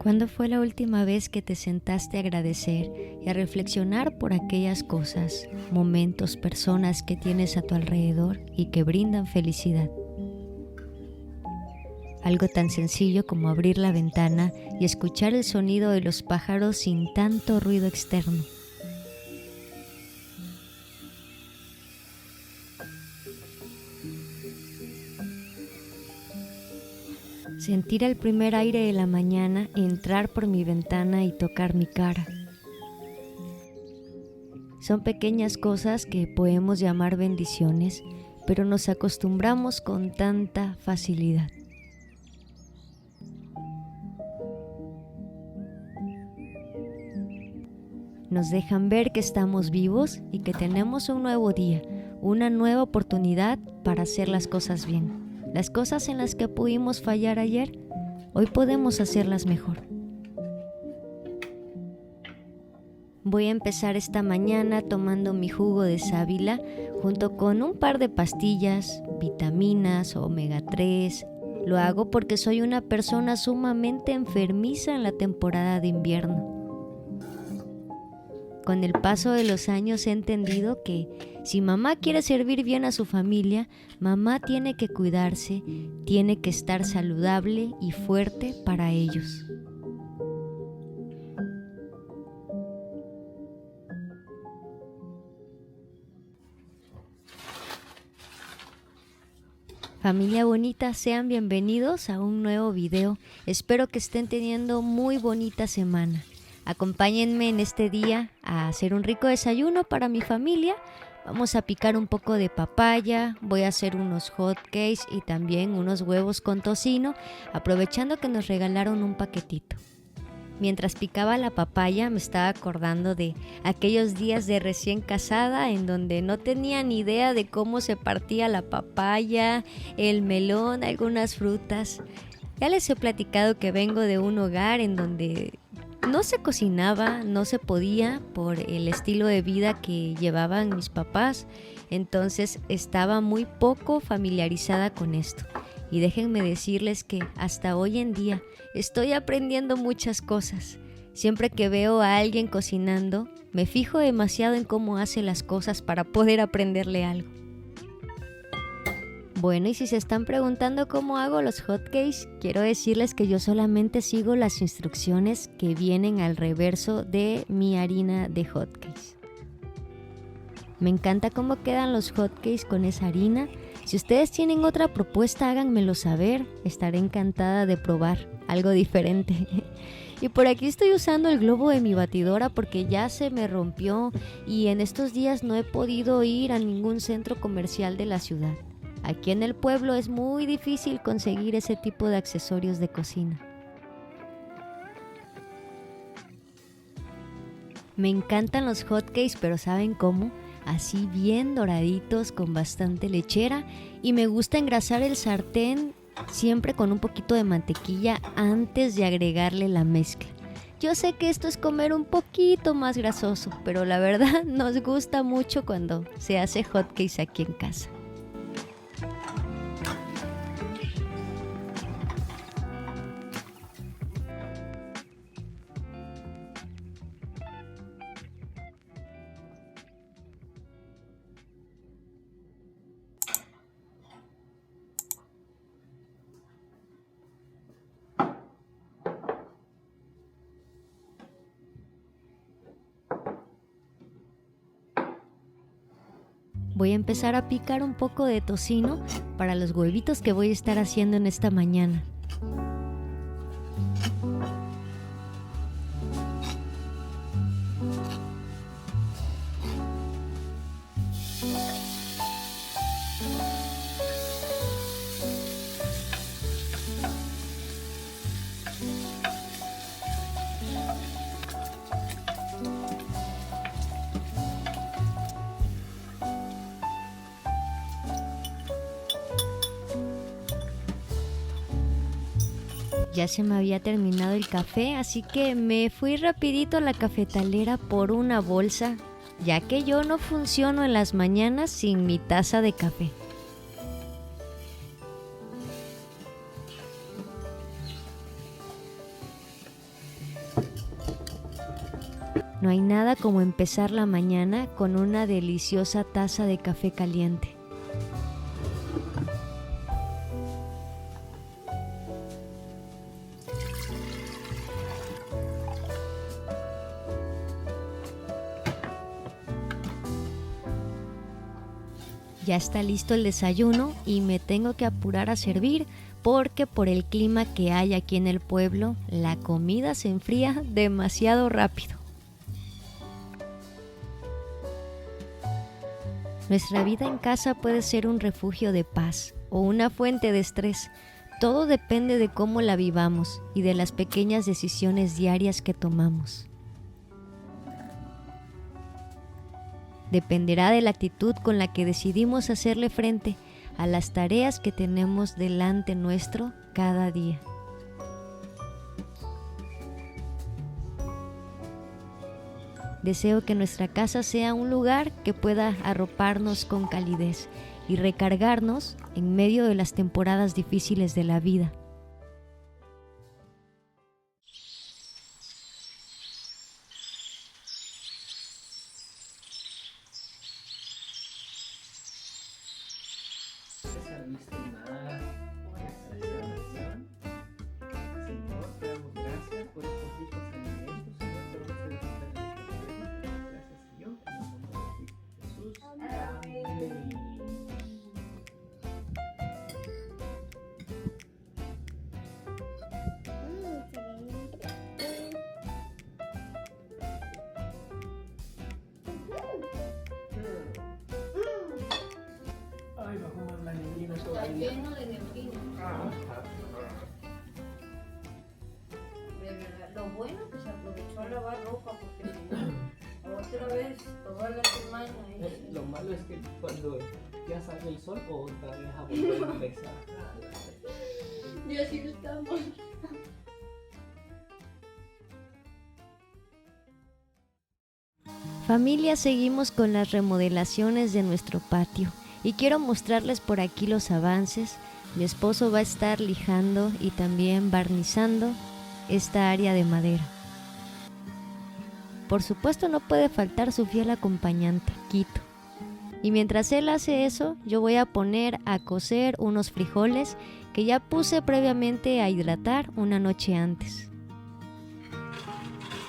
¿Cuándo fue la última vez que te sentaste a agradecer y a reflexionar por aquellas cosas, momentos, personas que tienes a tu alrededor y que brindan felicidad? Algo tan sencillo como abrir la ventana y escuchar el sonido de los pájaros sin tanto ruido externo. Sentir el primer aire de la mañana entrar por mi ventana y tocar mi cara. Son pequeñas cosas que podemos llamar bendiciones, pero nos acostumbramos con tanta facilidad. Nos dejan ver que estamos vivos y que tenemos un nuevo día, una nueva oportunidad para hacer las cosas bien. Las cosas en las que pudimos fallar ayer, hoy podemos hacerlas mejor. Voy a empezar esta mañana tomando mi jugo de sábila junto con un par de pastillas, vitaminas, omega 3. Lo hago porque soy una persona sumamente enfermiza en la temporada de invierno. Con el paso de los años he entendido que si mamá quiere servir bien a su familia, mamá tiene que cuidarse, tiene que estar saludable y fuerte para ellos. Familia bonita, sean bienvenidos a un nuevo video. Espero que estén teniendo muy bonita semana. Acompáñenme en este día a hacer un rico desayuno para mi familia. Vamos a picar un poco de papaya, voy a hacer unos hot cakes y también unos huevos con tocino, aprovechando que nos regalaron un paquetito. Mientras picaba la papaya me estaba acordando de aquellos días de recién casada en donde no tenía ni idea de cómo se partía la papaya, el melón, algunas frutas. Ya les he platicado que vengo de un hogar en donde no se cocinaba, no se podía por el estilo de vida que llevaban mis papás, entonces estaba muy poco familiarizada con esto. Y déjenme decirles que hasta hoy en día estoy aprendiendo muchas cosas. Siempre que veo a alguien cocinando, me fijo demasiado en cómo hace las cosas para poder aprenderle algo. Bueno, y si se están preguntando cómo hago los hotcakes, quiero decirles que yo solamente sigo las instrucciones que vienen al reverso de mi harina de hotcakes. Me encanta cómo quedan los hotcakes con esa harina. Si ustedes tienen otra propuesta, háganmelo saber. Estaré encantada de probar algo diferente. Y por aquí estoy usando el globo de mi batidora porque ya se me rompió y en estos días no he podido ir a ningún centro comercial de la ciudad. Aquí en el pueblo es muy difícil conseguir ese tipo de accesorios de cocina. Me encantan los hotcakes, pero ¿saben cómo? Así bien doraditos con bastante lechera, y me gusta engrasar el sartén siempre con un poquito de mantequilla antes de agregarle la mezcla. Yo sé que esto es comer un poquito más grasoso, pero la verdad nos gusta mucho cuando se hace hotcakes aquí en casa. Voy a empezar a picar un poco de tocino para los huevitos que voy a estar haciendo en esta mañana. Ya se me había terminado el café, así que me fui rapidito a la cafetalera por una bolsa, ya que yo no funciono en las mañanas sin mi taza de café. No hay nada como empezar la mañana con una deliciosa taza de café caliente. Ya está listo el desayuno y me tengo que apurar a servir porque por el clima que hay aquí en el pueblo, la comida se enfría demasiado rápido. Nuestra vida en casa puede ser un refugio de paz o una fuente de estrés. Todo depende de cómo la vivamos y de las pequeñas decisiones diarias que tomamos. Dependerá de la actitud con la que decidimos hacerle frente a las tareas que tenemos delante nuestro cada día. Deseo que nuestra casa sea un lugar que pueda arroparnos con calidez y recargarnos en medio de las temporadas difíciles de la vida. César, ¿viste nada por esta exclamación? Señor, te damos gracias por estos ricos alimentos, Señor, por los que nos gracias, Señor, en el nombre de Cristo Jesús. Amén. Ay, bajó más la neblina Está todavía. lleno de neblina. De verdad, lo bueno que se aprovechó a lavar ropa porque si no, otra vez toda la semana. Lo malo es que cuando ya sale el sol, otra vez a volver a empezar. Y así lo estamos. Familia, seguimos con las remodelaciones de nuestro patio y quiero mostrarles por aquí los avances. Mi esposo va a estar lijando y también barnizando esta área de madera. Por supuesto no puede faltar su fiel acompañante, Quito. Y mientras él hace eso, yo voy a poner a cocer unos frijoles que ya puse previamente a hidratar una noche antes,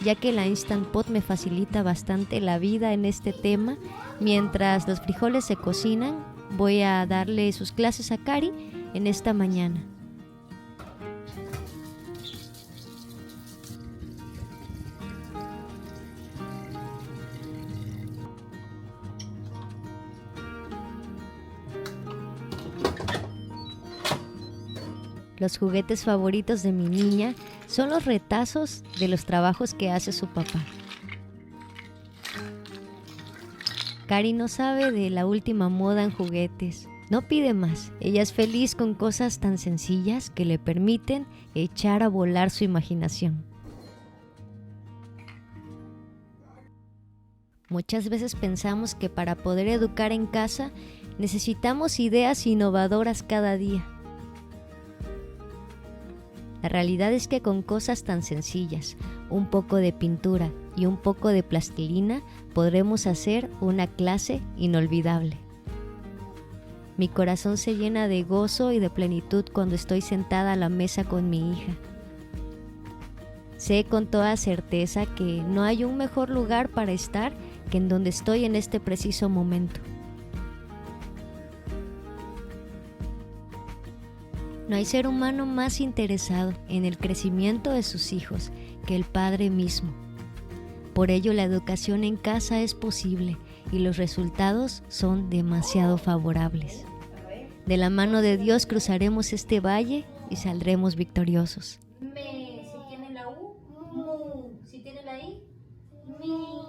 ya que la Instant Pot me facilita bastante la vida en este tema. Mientras los frijoles se cocinan, voy a darle sus clases a Cari en esta mañana. Los juguetes favoritos de mi niña son los retazos de los trabajos que hace su papá. Cari no sabe de la última moda en juguetes. No pide más. Ella es feliz con cosas tan sencillas que le permiten echar a volar su imaginación. Muchas veces pensamos que para poder educar en casa necesitamos ideas innovadoras cada día. La realidad es que con cosas tan sencillas, un poco de pintura y un poco de plastilina, podremos hacer una clase inolvidable. Mi corazón se llena de gozo y de plenitud cuando estoy sentada a la mesa con mi hija. Sé con toda certeza que no hay un mejor lugar para estar que en donde estoy en este preciso momento. No hay ser humano más interesado en el crecimiento de sus hijos que el padre mismo. Por ello, la educación en casa es posible y los resultados son demasiado favorables. De la mano de Dios cruzaremos este valle y saldremos victoriosos. Me, si tiene la U, mu, si tiene la I, mi.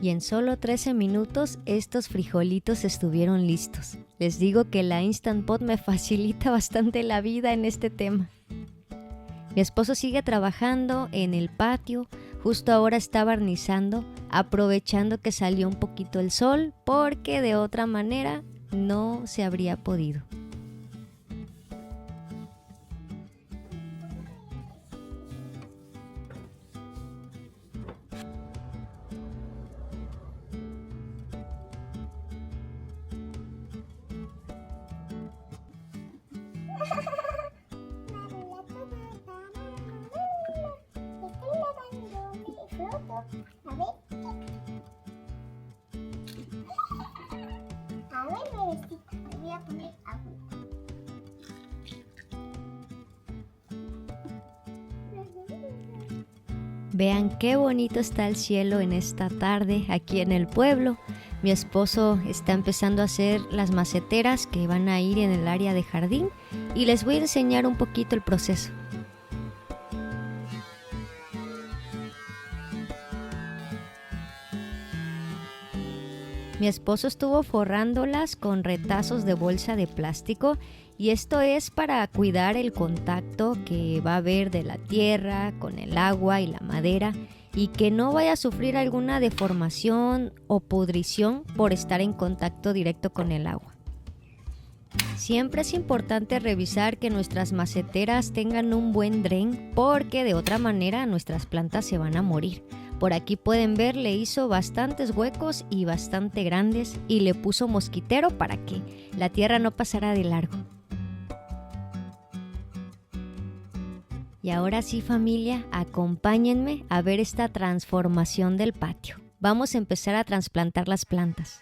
Y en solo 13 minutos estos frijolitos estuvieron listos. Les digo que la Instant Pot me facilita bastante la vida en este tema. Mi esposo sigue trabajando en el patio Justo ahora está barnizando, aprovechando que salió un poquito el sol, porque de otra manera no se habría podido. Voy a poner agua. Vean qué bonito está el cielo en esta tarde aquí en el pueblo. Mi esposo está empezando a hacer las maceteras que van a ir en el área de jardín y les voy a enseñar un poquito el proceso. Mi esposo estuvo forrándolas con retazos de bolsa de plástico y esto es para cuidar el contacto que va a haber de la tierra con el agua y la madera y que no vaya a sufrir alguna deformación o pudrición por estar en contacto directo con el agua. Siempre es importante revisar que nuestras maceteras tengan un buen dren porque de otra manera nuestras plantas se van a morir. Por aquí pueden ver, le hizo bastantes huecos y bastante grandes y le puso mosquitero para que la tierra no pasara de largo. Y ahora sí, familia, acompáñenme a ver esta transformación del patio. Vamos a empezar a trasplantar las plantas.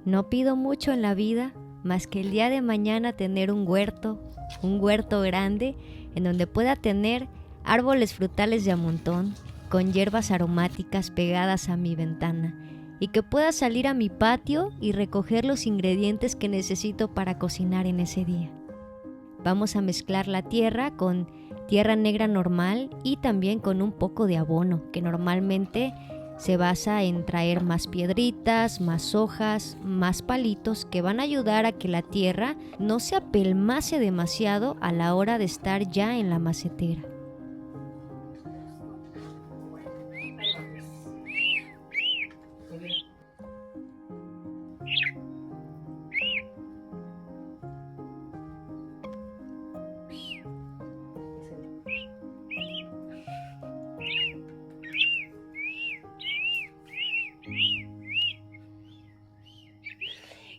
No pido mucho en la vida, más que el día de mañana tener un huerto grande, en donde pueda tener árboles frutales de a montón, con hierbas aromáticas pegadas a mi ventana, y que pueda salir a mi patio y recoger los ingredientes que necesito para cocinar en ese día. Vamos a mezclar la tierra con tierra negra normal y también con un poco de abono, que normalmente se basa en traer más piedritas, más hojas, más palitos que van a ayudar a que la tierra no se apelmace demasiado a la hora de estar ya en la macetera.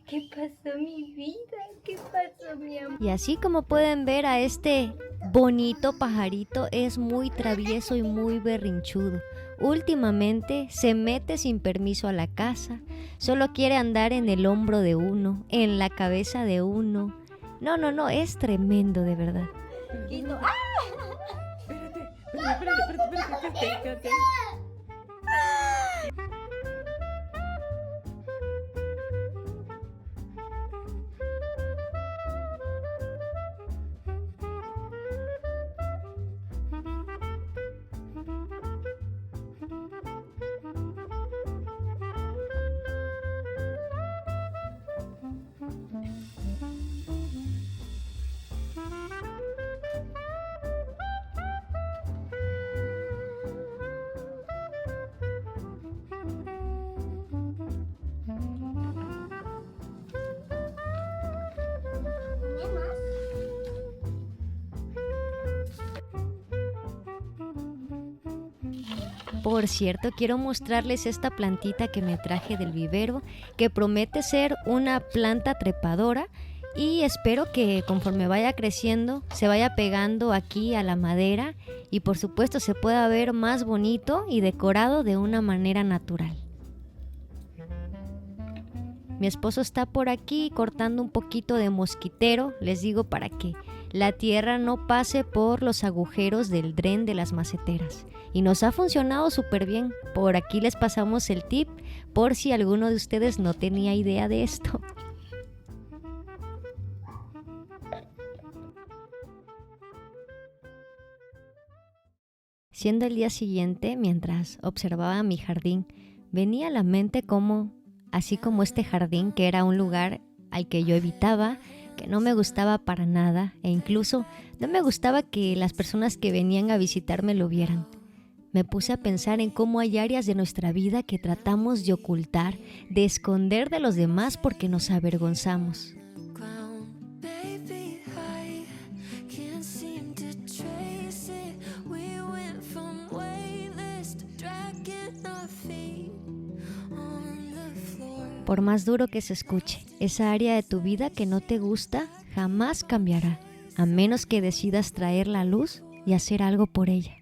¿Qué pasó, mi vida? ¿Qué pasó, mi amor? Y así como pueden ver a este bonito pajarito, es muy travieso y muy berrinchudo. Últimamente se mete sin permiso a la casa, solo quiere andar en el hombro de uno, en la cabeza de uno. No, es tremendo de verdad. Espérate. Por cierto, quiero mostrarles esta plantita que me traje del vivero, que promete ser una planta trepadora y espero que conforme vaya creciendo se vaya pegando aquí a la madera y por supuesto se pueda ver más bonito y decorado de una manera natural. Mi esposo está por aquí cortando un poquito de mosquitero, les digo, para que la tierra no pase por los agujeros del dren de las maceteras. Y nos ha funcionado súper bien. Por aquí les pasamos el tip por si alguno de ustedes no tenía idea de esto. Siendo el día siguiente, mientras observaba mi jardín, venía a la mente cómo, así como este jardín, que era un lugar al que yo evitaba, que no me gustaba para nada, e incluso no me gustaba que las personas que venían a visitarme lo vieran. Me puse a pensar en cómo hay áreas de nuestra vida que tratamos de ocultar, de esconder de los demás porque nos avergonzamos. Por más duro que se escuche, esa área de tu vida que no te gusta jamás cambiará, a menos que decidas traerla a luz y hacer algo por ella.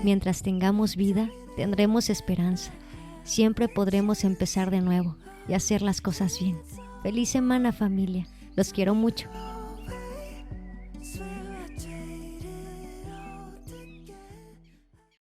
Mientras tengamos vida, tendremos esperanza. Siempre podremos empezar de nuevo y hacer las cosas bien. Feliz semana, familia. Los quiero mucho.